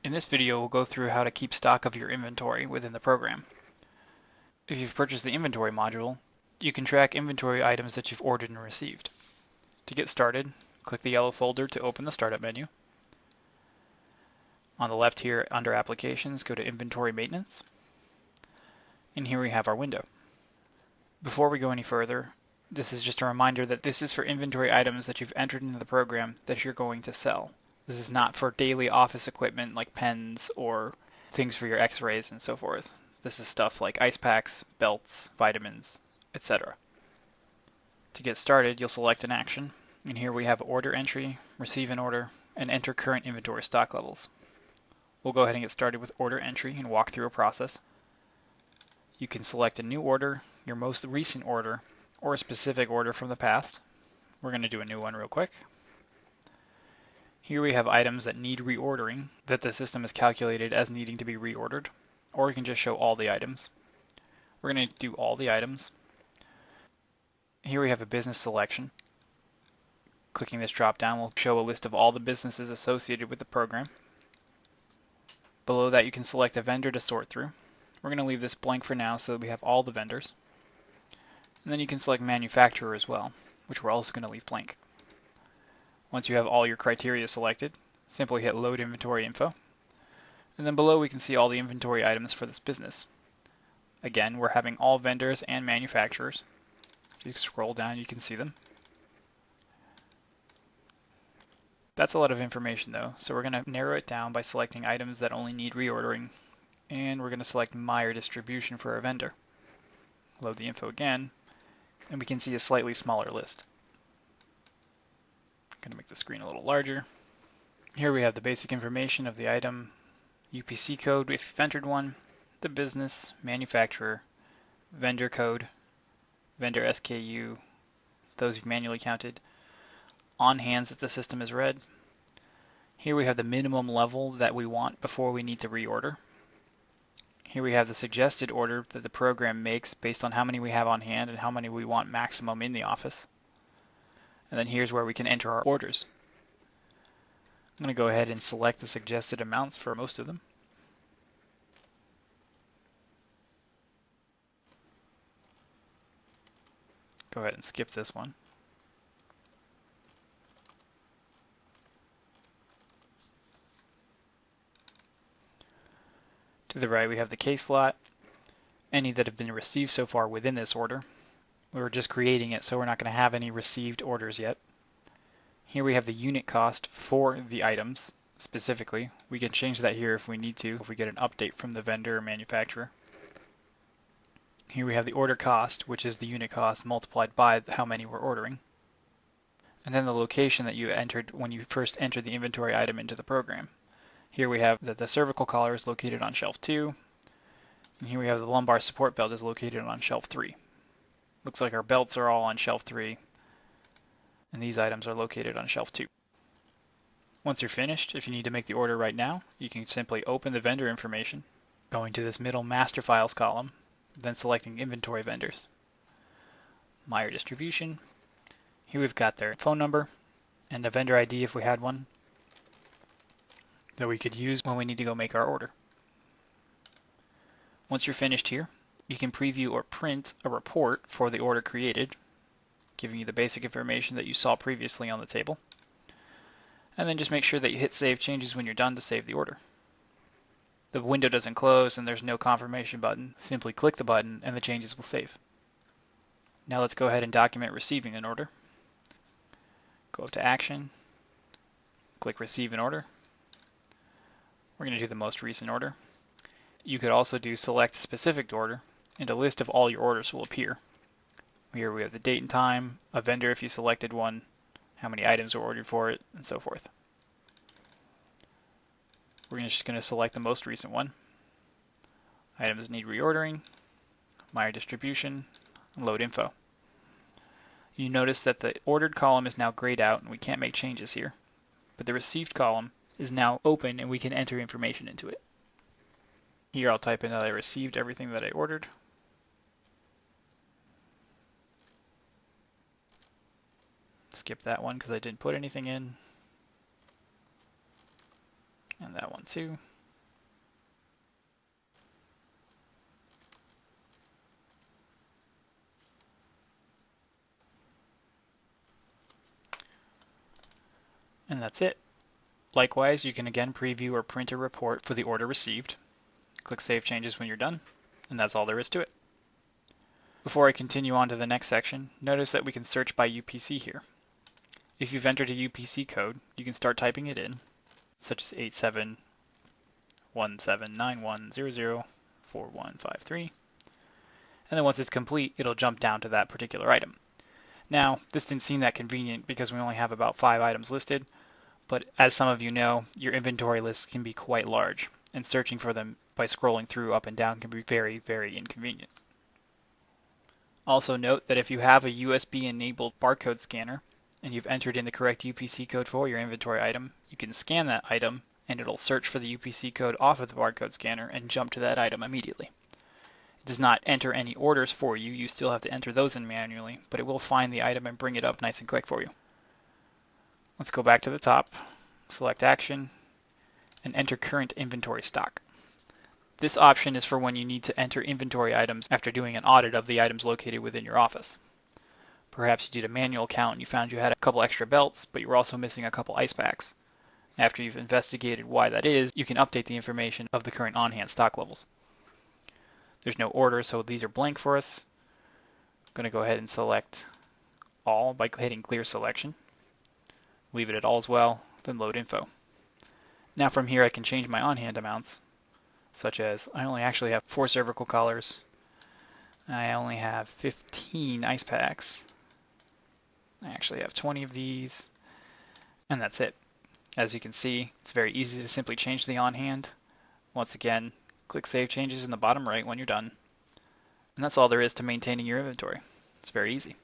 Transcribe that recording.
In this video, we'll go through how to keep stock of your inventory within the program. If you've purchased the inventory module, you can track inventory items that you've ordered and received. To get started, click the yellow folder to open the startup menu. On the left here, under Applications, go to Inventory Maintenance. And here we have our window. Before we go any further, this is just a reminder that this is for inventory items that you've entered into the program that you're going to sell. This is not for daily office equipment like pens or things for your x-rays and so forth. This is stuff like ice packs, belts, vitamins, etc. To get started, you'll select an action, and here we have order entry, receive an order, and enter current inventory stock levels. We'll go ahead and get started with order entry and walk through a process. You can select a new order, your most recent order, or a specific order from the past. We're going to do a new one real quick. Here we have items that need reordering that the system has calculated as needing to be reordered, or we can just show all the items. We're going to do all the items. Here we have a business selection. Clicking this drop down will show a list of all the businesses associated with the program. Below that you can select a vendor to sort through. We're going to leave this blank for now so that we have all the vendors. And then you can select manufacturer as well, which we're also going to leave blank. Once you have all your criteria selected, simply hit Load Inventory Info. And then below we can see all the inventory items for this business. Again, we're having all vendors and manufacturers. If you scroll down, you can see them. That's a lot of information though, so we're going to narrow it down by selecting items that only need reordering, and we're going to select Meyer Distribution for our vendor. Load the info again, and we can see a slightly smaller list. I'm going to make the screen a little larger. Here we have the basic information of the item, UPC code if you've entered one, the business, manufacturer, vendor code, vendor SKU, those you've manually counted, on hands that the system has read. Here we have the minimum level that we want before we need to reorder. Here we have the suggested order that the program makes based on how many we have on hand and how many we want maximum in the office. And then here's where we can enter our orders. I'm going to go ahead and select the suggested amounts for most of them. Go ahead and skip this one. To the right we have the case lot, any that have been received so far within this order. We're just creating it, so we're not going to have any received orders yet. Here we have the unit cost for the items specifically. We can change that here if we need to, if we get an update from the vendor or manufacturer. Here we have the order cost, which is the unit cost multiplied by how many we're ordering. And then the location that you entered when you first entered the inventory item into the program. Here we have that the cervical collar is located on shelf 2, and here we have the lumbar support belt is located on shelf 3. Looks like our belts are all on shelf 3, and these items are located on shelf 2. Once you're finished, if you need to make the order right now, you can simply open the vendor information, going to this middle master files column, then selecting inventory vendors. Meyer Distribution. Here we've got their phone number and a vendor ID if we had one that we could use when we need to go make our order. Once you're finished here, you can preview or print a report for the order created, giving you the basic information that you saw previously on the table. And then just make sure that you hit Save Changes when you're done to save the order. The window doesn't close and there's no confirmation button. Simply click the button and the changes will save. Now let's go ahead and document receiving an order. Go up to Action, click Receive an Order. We're going to do the most recent order. You could also do Select Specific Order, and a list of all your orders will appear. Here we have the date and time, a vendor if you selected one, how many items were ordered for it, and so forth. We're just going to select the most recent one. Items need reordering, Meyer Distribution, and Load Info. You notice that the ordered column is now grayed out and we can't make changes here, but the received column is now open and we can enter information into it. Here I'll type in that I received everything that I ordered. Skip that one because I didn't put anything in. And that one too. that's it. Likewise, you can again preview or print a report for the order received. Click Save Changes when you're done, and that's all there is to it. Before I continue on to the next section, notice that we can search by UPC here. If you've entered a UPC code, you can start typing it in, such as 871791004153, and then once it's complete, it'll jump down to that particular item. Now, this didn't seem that convenient because we only have about 5 items listed, but as some of you know, your inventory lists can be quite large, and searching for them by scrolling through up and down can be very, very inconvenient. Also note that if you have a USB-enabled barcode scanner, and you've entered in the correct UPC code for your inventory item, you can scan that item, and it'll search for the UPC code off of the barcode scanner and jump to that item immediately. It does not enter any orders for you, you still have to enter those in manually, but it will find the item and bring it up nice and quick for you. Let's go back to the top, select Action, and enter current inventory stock. This option is for when you need to enter inventory items after doing an audit of the items located within your office. Perhaps you did a manual count and you found you had a couple extra belts, but you were also missing a couple ice packs. After you've investigated why that is, you can update the information of the current on-hand stock levels. There's no order, so these are blank for us. I'm going to go ahead and select All by hitting Clear Selection. Leave it at all as well, then Load Info. Now from here I can change my on-hand amounts, such as I only actually have 4 cervical collars. I only have 15 ice packs. I actually have 20 of these, and that's it. As you can see, it's very easy to simply change the on-hand. Once again, click Save Changes in the bottom right when you're done. And that's all there is to maintaining your inventory. It's very easy.